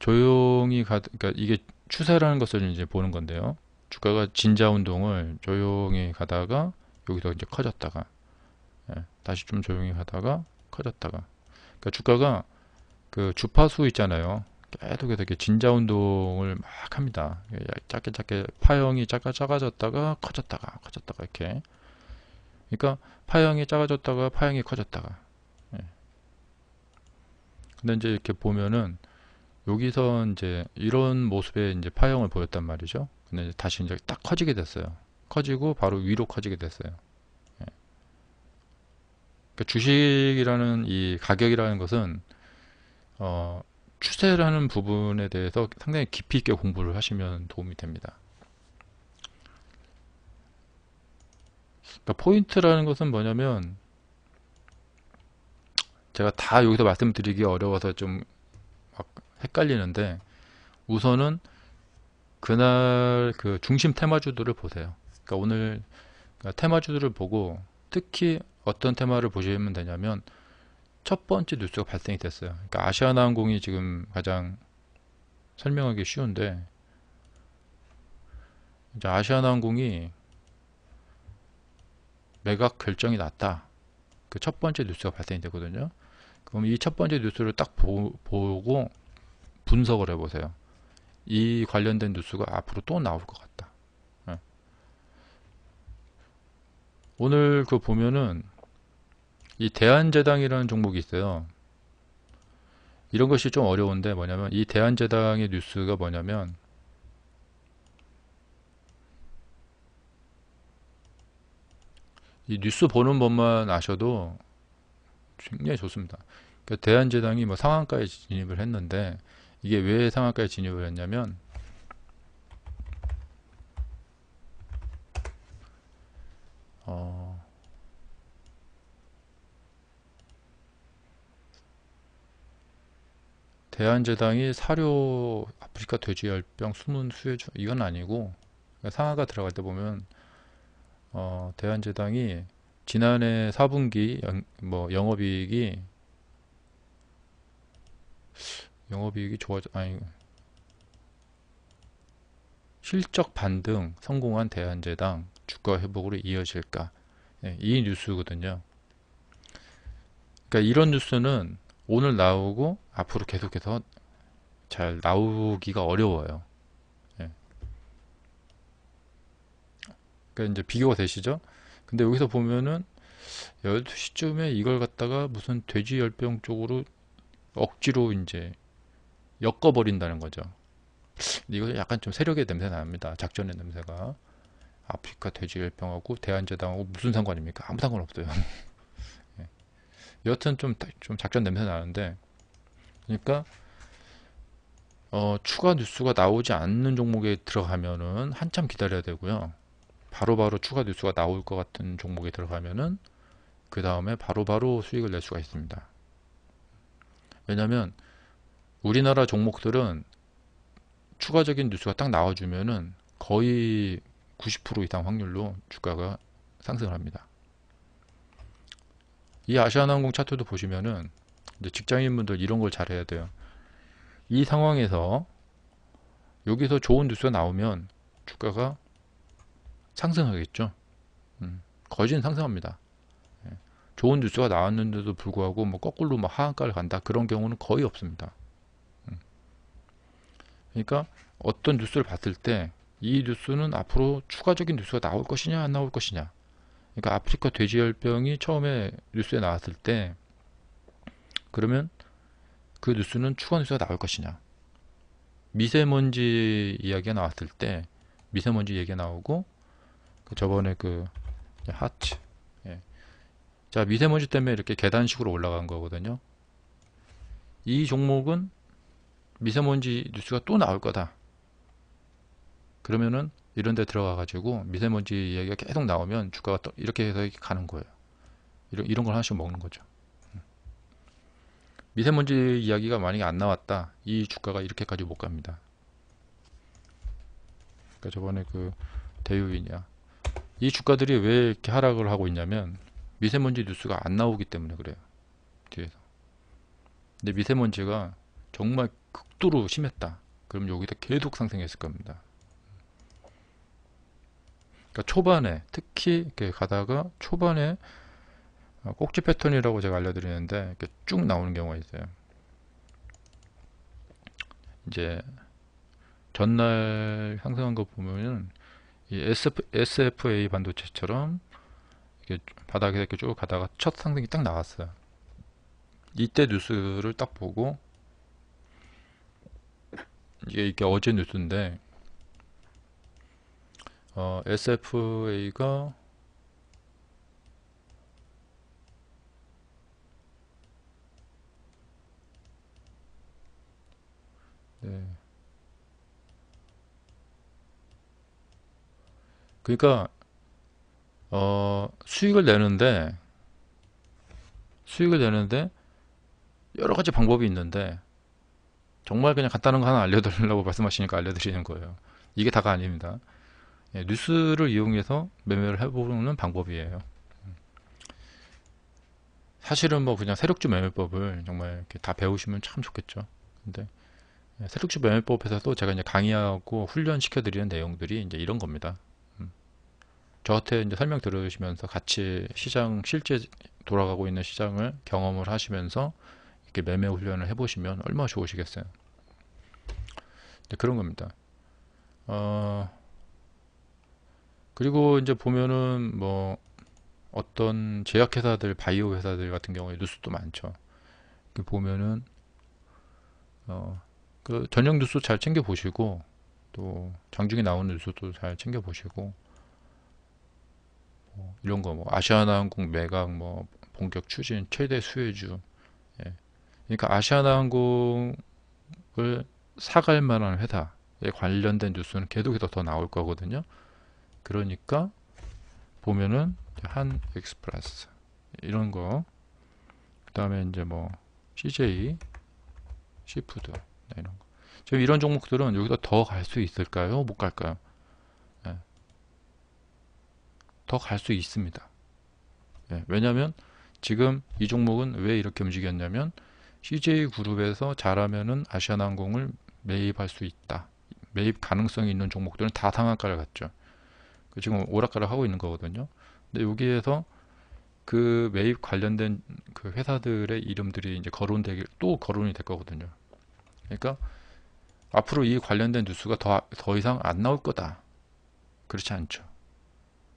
조용히 그러니까 이게 추세라는 것을 이제 보는 건데요. 주가가 진자 운동을 조용히 가다가 여기서 이제 커졌다가, 다시 좀 조용히 가다가 커졌다가. 그러니까 주가가 그 주파수 있잖아요. 계속해서 이렇게 진자 운동을 막 합니다. 작게 작게 파형이 작아졌다가 커졌다가 커졌다가 이렇게. 그러니까 파형이 작아졌다가 파형이 커졌다가. 근데 이제 이렇게 보면은 여기서 이제 이런 모습의 이제 파형을 보였단 말이죠. 근데 이제 다시 이제 딱 커지게 됐어요. 커지고 바로 위로 커지게 됐어요. 예. 그러니까 주식이라는 이 가격이라는 것은 어, 추세라는 부분에 대해서 상당히 깊이 있게 공부를 하시면 도움이 됩니다. 그러니까 포인트라는 것은 뭐냐면 제가 다 여기서 말씀드리기 어려워서 좀 막 헷갈리는데 우선은 그날 그 중심 테마주들을 보세요. 그러니까 오늘 테마주들을 보고 특히 어떤 테마를 보시면 되냐면 첫 번째 뉴스가 발생이 됐어요. 그러니까 아시아나항공이 지금 가장 설명하기 쉬운데 이제 아시아나항공이 매각 결정이 났다. 그 첫 번째 뉴스가 발생이 되거든요. 그럼 이 첫 번째 뉴스를 딱 보고 분석을 해보세요. 이 관련된 뉴스가 앞으로 또 나올 것 같다. 예. 오늘 그 보면은 이 대한제당이라는 종목이 있어요. 이런 것이 좀 어려운데 뭐냐면 이 대한제당의 뉴스가 뭐냐면 이 뉴스 보는 법만 아셔도 굉장히 좋습니다. 그러니까 대한제당이 뭐 상한가에 진입을 했는데 이게 왜 상한가에 진입을 했냐면 어, 대한제당이 사료 아프리카 돼지열병 숨은 수혜주 이건 아니고 그러니까 상한가 들어갈 때 보면 대한제당이 지난해 4분기 뭐 영업이익이 좋아져 아니 실적 반등 성공한 대한제당 주가 회복으로 이어질까? 예, 이 뉴스거든요. 그러니까 이런 뉴스는 오늘 나오고 앞으로 계속해서 잘 나오기가 어려워요. 예. 그러니까 이제 비교가 되시죠? 근데 여기서 보면은 12시쯤에 이걸 갖다가 무슨 돼지열병 쪽으로 억지로 이제 엮어버린다는 거죠. 이거 약간 좀 세력의 냄새 납니다. 작전의 냄새가. 아프리카 돼지열병하고 대한제당하고 무슨 상관입니까? 아무 상관없어요. 예. 여튼 좀 작전 냄새 나는데, 그러니까 추가 뉴스가 나오지 않는 종목에 들어가면은 한참 기다려야 되고요. 바로바로 추가 뉴스가 나올 것 같은 종목에 들어가면은 그 다음에 바로바로 수익을 낼 수가 있습니다. 왜냐하면 우리나라 종목들은 추가적인 뉴스가 딱 나와주면은 거의 90% 이상 확률로 주가가 상승을 합니다. 이 아시아나항공 차트도 보시면은 이제 직장인분들 이런 걸 잘해야 돼요. 이 상황에서 여기서 좋은 뉴스가 나오면 주가가 상승하겠죠. 거진 상승합니다. 예. 좋은 뉴스가 나왔는데도 불구하고 뭐 거꾸로 뭐 하한가를 간다 그런 경우는 거의 없습니다. 그러니까 어떤 뉴스를 봤을 때 이 뉴스는 앞으로 추가적인 뉴스가 나올 것이냐 안 나올 것이냐. 그러니까 아프리카 돼지열병이 처음에 뉴스에 나왔을 때 그러면 그 뉴스는 추가 뉴스가 나올 것이냐. 미세먼지 이야기가 나왔을 때 미세먼지 얘기가 나오고 그 저번에 그 하츠 예. 자 미세먼지 때문에 이렇게 계단식으로 올라간 거거든요. 이 종목은 미세먼지 뉴스가 또 나올 거다. 그러면은 이런 데 들어가 가지고 미세먼지 이야기가 계속 나오면 주가가 또 이렇게 해서 이렇게 가는 거예요. 이런 걸 하나씩 먹는 거죠. 미세먼지 이야기가 만약에 안 나왔다. 이 주가가 이렇게까지 못 갑니다. 그러니까 저번에 그 대유인이야. 이 주가들이 왜 이렇게 하락을 하고 있냐면 미세먼지 뉴스가 안 나오기 때문에 그래요. 뒤에서. 근데 미세먼지가 정말 극도로 심했다. 그럼 여기서 계속 상승했을 겁니다. 그러니까 초반에 특히 이렇게 가다가 초반에 꼭지 패턴이라고 제가 알려드리는데 이렇게 쭉 나오는 경우가 있어요. 이제 전날 상승한 거 보면은 이 SFA 반도체처럼 이렇게 바닥에 이렇게 쭉 가다가 첫 상승이 딱 나왔어요. 이때 뉴스를 딱 보고 이게 어제 뉴스인데 SFA가 네. 그러니까 수익을 내는데 여러 가지 방법이 있는데 정말 그냥 간단한 거 하나 알려드리려고 말씀하시니까 알려드리는 거예요. 이게 다가 아닙니다. 예, 뉴스를 이용해서 매매를 해보는 방법이에요. 사실은 뭐 그냥 세력주 매매법을 정말 이렇게 다 배우시면 참 좋겠죠. 근데 세력주 매매법에서도 제가 이제 강의하고 훈련시켜 드리는 내용들이 이제 이런 겁니다. 저한테 이제 설명 들으시면서 같이 시장 실제 돌아가고 있는 시장을 경험을 하시면서 이렇게 매매 훈련을 해보시면 얼마나 좋으시겠어요. 네, 그런 겁니다. 그리고 이제 보면은 뭐 어떤 제약회사들, 바이오 회사들 같은 경우에 뉴스도 많죠. 보면은 그 저녁 뉴스 잘 챙겨 보시고 또 장중에 나오는 뉴스도 잘 챙겨 보시고 이런 거 뭐 아시아나항공 매각 뭐 본격 추진 최대 수혜주. 예. 그러니까 아시아나항공을 사갈 만한 회사에 관련된 뉴스는 계속해서 더 나올 거거든요. 그러니까 보면은 한 엑스프레스 이런 거, 그다음에 이제 뭐 CJ 시푸드 이런 거. 지금 이런 종목들은 여기서 더 갈 수 있을까요? 못 갈까요? 예. 더 갈 수 있습니다. 예. 왜냐하면 지금 이 종목은 왜 이렇게 움직였냐면 CJ 그룹에서 잘하면은 아시아나항공을 매입할 수 있다. 매입 가능성이 있는 종목들은 다 상한가를 갔죠. 지금 오락가를 하고 있는 거거든요. 근데 여기에서 그 매입 관련된 그 회사들의 이름들이 이제 또 거론이 될 거거든요. 그러니까 앞으로 이 관련된 뉴스가 더 이상 안 나올 거다. 그렇지 않죠.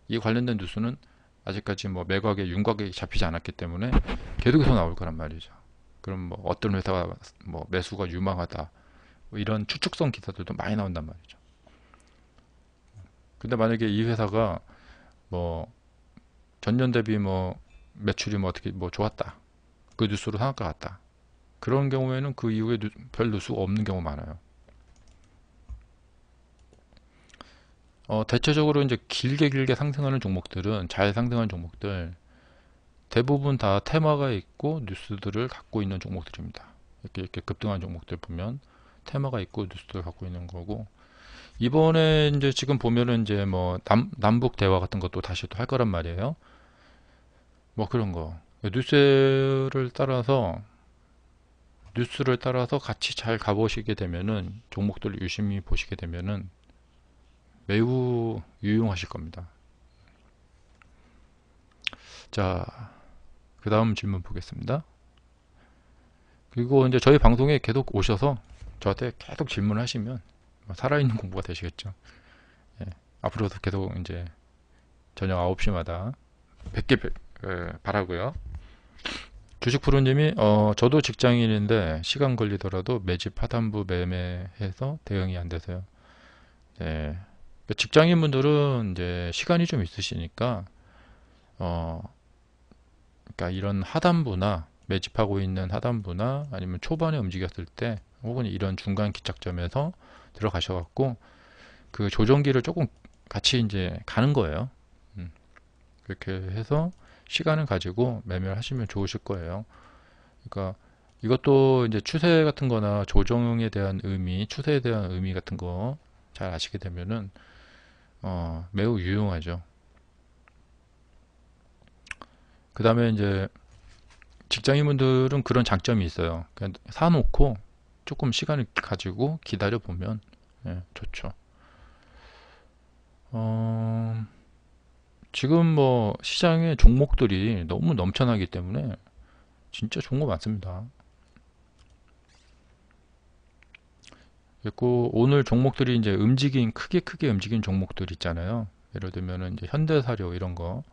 이 관련된 뉴스는 아직까지 뭐 매각에 윤곽이 잡히지 않았기 때문에 계속해서 나올 거란 말이죠. 그럼 뭐 어떤 회사가 뭐 매수가 유망하다, 뭐 이런 추측성 기사들도 많이 나온단 말이죠. 근데 만약에 이 회사가 뭐 전년 대비 뭐 매출이 뭐 어떻게 뭐 좋았다, 그 뉴스로 상한가 갔다, 그런 경우에는 그 이후에 별 뉴스가 없는 경우 많아요. 대체적으로 이제 길게 상승하는 종목들은, 잘 상승하는 종목들 대부분 다 테마가 있고 뉴스들을 갖고 있는 종목들입니다. 이렇게 급등한 종목들 보면 테마가 있고 뉴스들을 갖고 있는 거고, 이번에 이제 지금 보면은 이제 뭐 남북 대화 같은 것도 다시 또 할 거란 말이에요. 뭐 그런 거 뉴스를 따라서 같이 잘 가보시게 되면은, 종목들을 유심히 보시게 되면은 매우 유용하실 겁니다. 자, 그 다음 질문 보겠습니다. 그리고 이제 저희 방송에 계속 오셔서 저한테 계속 질문하시면 살아있는 공부가 되시겠죠. 예, 앞으로도 계속 이제 저녁 9시마다 뵙길 바라고요. 주식 프로님이 저도 직장인인데 시간 걸리더라도 매집 하단부 매매해서 대응이 안 돼서요. 네. 직장인분들은 이제 시간이 좀 있으시니까 어 그러니까 이런 하단부나 매집하고 있는 하단부나 아니면 초반에 움직였을 때 혹은 이런 중간 기착점에서 들어가셔갖고 그 조정기를 조금 같이 이제 가는 거예요. 그렇게 해서 시간을 가지고 매매를 하시면 좋으실 거예요. 그러니까 이것도 이제 추세 같은 거나 조정에 대한 의미, 추세에 대한 의미 같은 거 잘 아시게 되면은 매우 유용하죠. 그 다음에 이제 직장인분들은 그런 장점이 있어요. 그냥 사놓고 조금 시간을 가지고 기다려 보면 좋죠. 지금 뭐 시장에 종목들이 너무 넘쳐나기 때문에 진짜 좋은 거 많습니다. 그리고 오늘 종목들이 이제 크게 움직인 종목들 있잖아요. 예를 들면은 이제 현대사료 이런 거,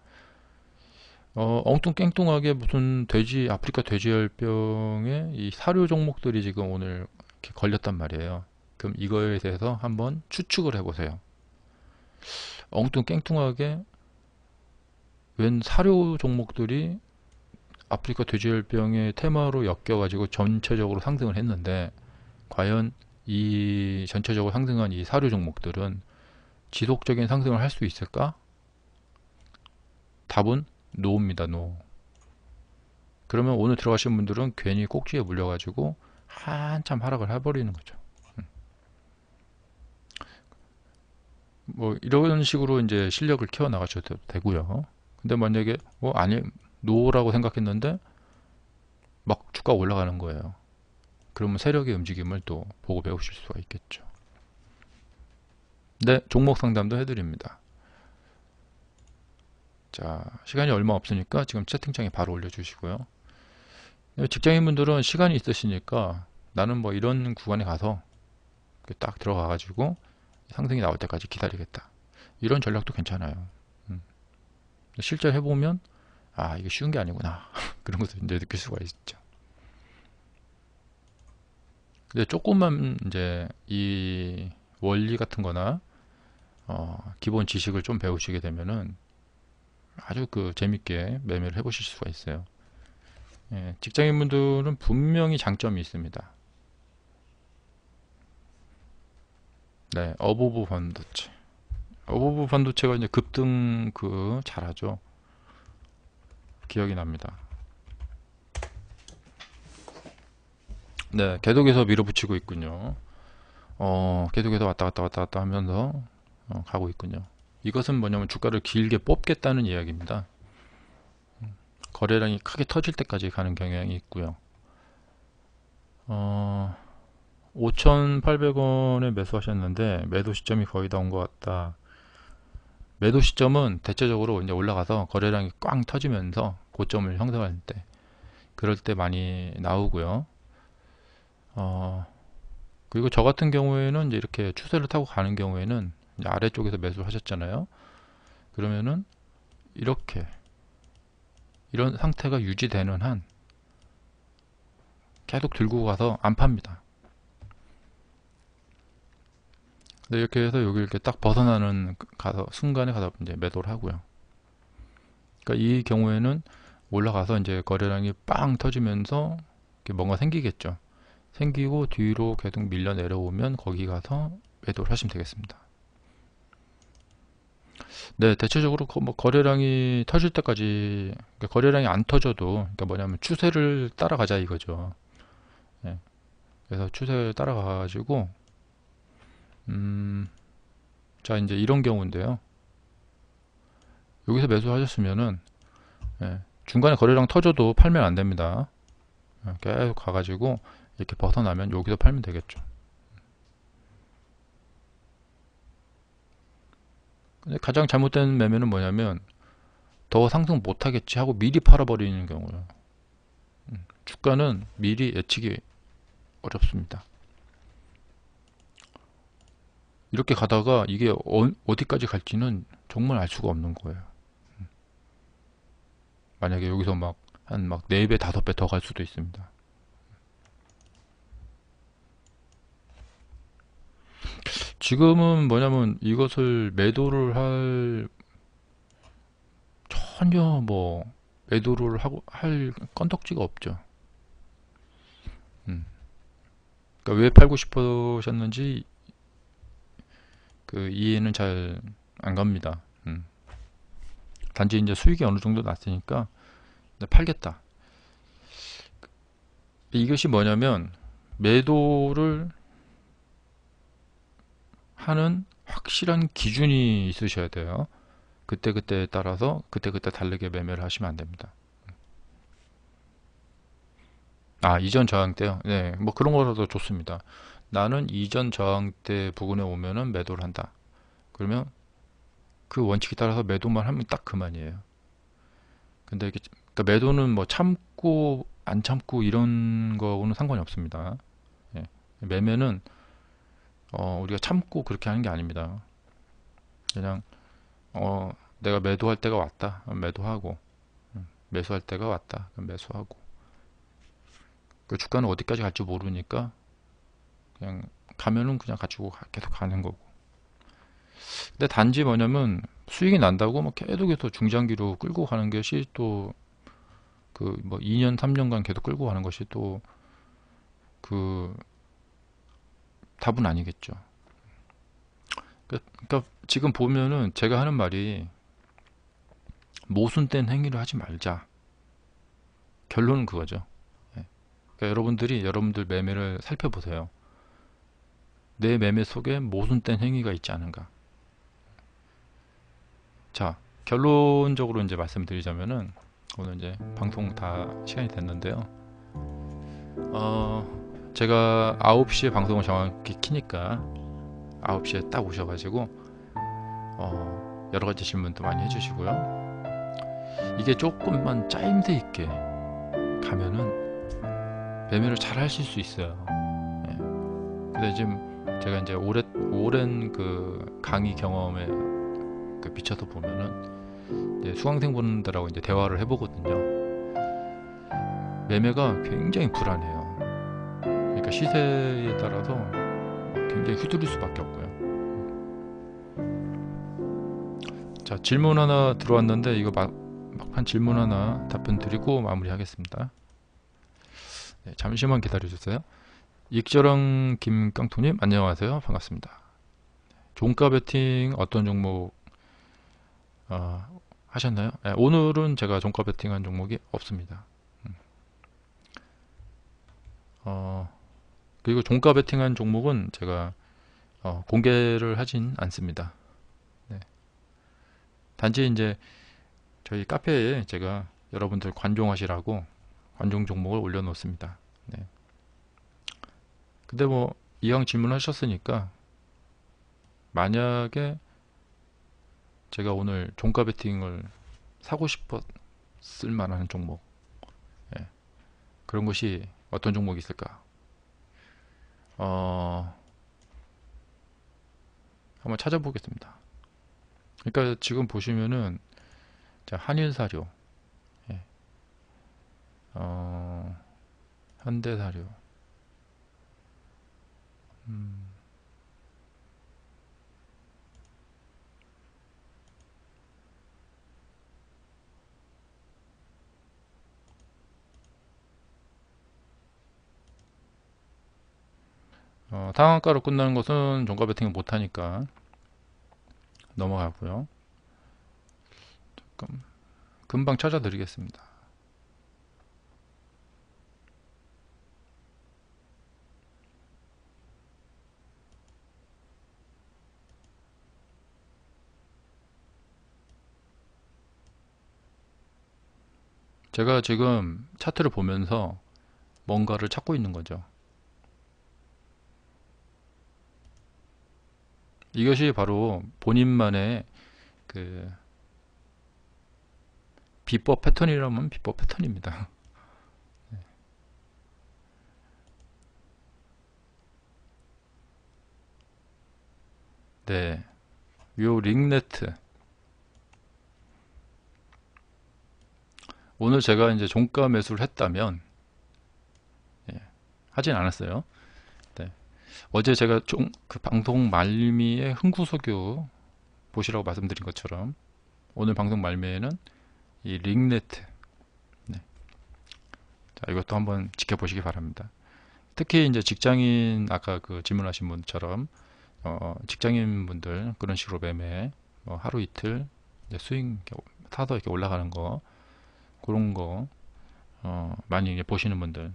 엉뚱깽뚱하게 무슨 아프리카 돼지열병에 이 사료 종목들이 지금 오늘 이렇게 걸렸단 말이에요. 그럼 이거에 대해서 한번 추측을 해보세요. 엉뚱깽뚱하게 웬 사료 종목들이 아프리카 돼지열병의 테마로 엮여가지고 전체적으로 상승을 했는데, 과연 이 전체적으로 상승한 이 사료 종목들은 지속적인 상승을 할 수 있을까? 답은 노입니다. 노. 그러면 오늘 들어가신 분들은 괜히 꼭지에 물려가지고 한참 하락을 해버리는 거죠. 뭐 이런 식으로 이제 실력을 키워 나가셔도 되고요. 근데 만약에 아니 노라고 생각했는데 막 주가 올라가는 거예요. 그러면 세력의 움직임을 또 보고 배우실 수가 있겠죠. 네, 종목 상담도 해드립니다. 자, 시간이 얼마 없으니까 지금 채팅창에 바로 올려주시고요. 직장인분들은 시간이 있으시니까 나는 뭐 이런 구간에 가서 딱 들어가가지고 상승이 나올 때까지 기다리겠다. 이런 전략도 괜찮아요. 실제 해보면 이게 쉬운 게 아니구나. 그런 것도 이제 느낄 수가 있죠. 근데 조금만 이제 이 원리 같은 거나 기본 지식을 좀 배우시게 되면은 아주 재밌게 매매를 해보실 수가 있어요. 예, 직장인분들은 분명히 장점이 있습니다. 네, 어보브 반도체. 어보브 반도체가 이제 급등 잘하죠. 기억이 납니다. 네, 계속해서 밀어붙이고 있군요. 계속해서 왔다 갔다 왔다 갔다 하면서 가고 있군요. 이것은 뭐냐면 주가를 길게 뽑겠다는 이야기입니다. 거래량이 크게 터질 때까지 가는 경향이 있고요. 5,800원에 매수하셨는데 매도 시점이 거의 다 온 것 같다. 매도 시점은 대체적으로 이제 올라가서 거래량이 꽝 터지면서 고점을 형성할 때, 그럴 때 많이 나오고요. 그리고 저 같은 경우에는 이제 이렇게 추세를 타고 가는 경우에는 이제 아래쪽에서 매수를 하셨잖아요. 그러면은 이런 상태가 유지되는 한 계속 들고 가서 안 팝니다. 근데 이렇게 해서 여기 이렇게 딱 벗어나는 순간에 가서 이제 매도를 하고요. 그러니까 이 경우에는 올라가서 이제 거래량이 빵 터지면서 뭔가 생기겠죠. 생기고 뒤로 계속 밀려 내려오면 거기 가서 매도를 하시면 되겠습니다. 네, 대체적으로 뭐 거래량이 터질 때까지, 그러니까 거래량이 안 터져도, 그러니까 뭐냐면 추세를 따라가자 이거죠. 네, 그래서 추세를 따라가가지고 자, 이제 이런 경우인데요. 여기서 매수하셨으면은 중간에 거래량 터져도 팔면 안 됩니다. 계속 가가지고 이렇게 벗어나면 여기서 팔면 되겠죠. 근데 가장 잘못된 매매는 뭐냐면 더 상승 못하겠지 하고 미리 팔아버리는 경우예요. 주가는 미리 예측이 어렵습니다. 이렇게 가다가 이게 어디까지 갈지는 정말 알 수가 없는 거예요. 만약에 여기서 한 4배, 5배 더 갈 수도 있습니다. 지금은 뭐냐면 이것을 매도를 전혀 매도를 할 건덕지가 없죠. 그러니까 왜 팔고 싶으셨는지 이해는 잘 안 갑니다. 단지 이제 수익이 어느 정도 났으니까 팔겠다. 이것이 뭐냐면 매도를 하는 확실한 기준이 있으셔야 돼요. 그때그때에 따라서 그때그때 다르게 매매를 하시면 안 됩니다. 이전 저항 때요? 네, 뭐 그런 거라도 좋습니다. 나는 이전 저항대 부근에 오면은 매도를 한다. 그러면 그 원칙에 따라서 매도만 하면 딱 그만이에요. 근데 그러니까 매도는 뭐 참고 안 참고 이런 거는 상관이 없습니다. 예. 매매는 우리가 참고 그렇게 하는 게 아닙니다. 그냥 내가 매도할 때가 왔다. 매도하고 매수할 때가 왔다. 그럼 매수하고. 그 주가는 어디까지 갈지 모르니까 그냥 가면은 그냥 가지고 계속 가는 거고. 근데 단지 뭐냐면 수익이 난다고 뭐 계속해서 중장기로 끌고 가는 것이 또 그 뭐 2년 3년간 계속 끌고 가는 것이 또 그 답은 아니겠죠. 그러니까 지금 보면은 제가 하는 말이 모순된 행위를 하지 말자. 결론은 그거죠. 예. 그러니까 여러분들 매매를 살펴보세요. 내 매매 속에 모순된 행위가 있지 않은가. 자, 결론적으로 이제 말씀드리자면은 오늘 이제 방송 다 시간이 됐는데요. 제가 9시에 방송을 정확히 키니까 9시에 딱 오셔가지고 여러 가지 질문도 많이 해주시고요. 이게 조금만 짜임새 있게 가면은 매매를 잘 하실 수 있어요. 예. 근데 지금 제가 이제 오랜 그 강의 경험에 그 비춰서 보면은 이제 수강생분들하고 이제 대화를 해보거든요. 매매가 굉장히 불안해요. 그러니까 시세에 따라서 굉장히 휘둘릴 수밖에 없고요. 자, 질문 하나 들어왔는데 이거 막판 질문 하나 답변 드리고 마무리하겠습니다. 네, 잠시만 기다려주세요. 익절왕 김깡토님 안녕하세요. 반갑습니다. 종가 베팅 어떤 종목 하셨나요? 네, 오늘은 제가 종가 베팅한 종목이 없습니다. 그리고 종가 베팅한 종목은 제가 공개를 하진 않습니다. 네. 단지 이제 저희 카페에 제가 여러분들 관종하시라고 관종 종목을 올려놓습니다. 네. 근데 뭐 이왕 질문하셨으니까 만약에 제가 오늘 종가 베팅을 사고 싶었을 만한 종목, 예. 그런 것이 어떤 종목이 있을까? 한번 찾아보겠습니다. 그러니까 지금 보시면은 자, 한일사료, 예. 현대사료, 상한가로 끝나는 것은 종가 베팅을 못하니까 넘어가고요. 잠깐, 금방 찾아드리겠습니다. 제가 지금 차트를 보면서 뭔가를 찾고 있는 거죠. 이것이 바로 본인만의 그 비법 패턴이라면 비법 패턴입니다. 네, 요 링네트 오늘 제가 이제 종가 매수를 했다면, 예, 하진 않았어요. 네. 어제 제가 그 방송 말미에 흥구석유 보시라고 말씀드린 것처럼 오늘 방송 말미에는 이 링네트, 네. 자, 이것도 한번 지켜보시기 바랍니다. 특히 이제 직장인 아까 그 질문하신 분처럼 직장인 분들 그런 식으로 매매 하루 이틀 이제 수익 사서 이렇게 올라가는 거 그런 거 많이 이제 보시는 분들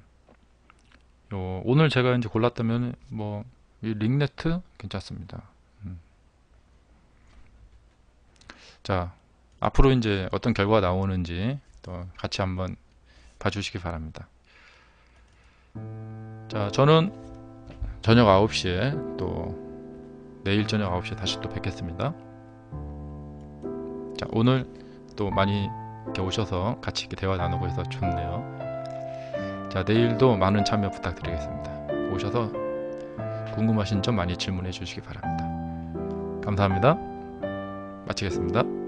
오늘 제가 이제 골랐다면 뭐 이 링네트 괜찮습니다. 자, 앞으로 이제 어떤 결과가 나오는지 또 같이 한번 봐주시기 바랍니다. 자, 저는 저녁 9시에 또 내일 저녁 9시에 다시 또 뵙겠습니다. 자, 오늘 또 많이 이렇게 오셔서 같이 이렇게 대화 나누고 해서 좋네요. 자, 내일도 많은 참여 부탁드리겠습니다. 오셔서 궁금하신 점 많이 질문해 주시기 바랍니다. 감사합니다. 마치겠습니다.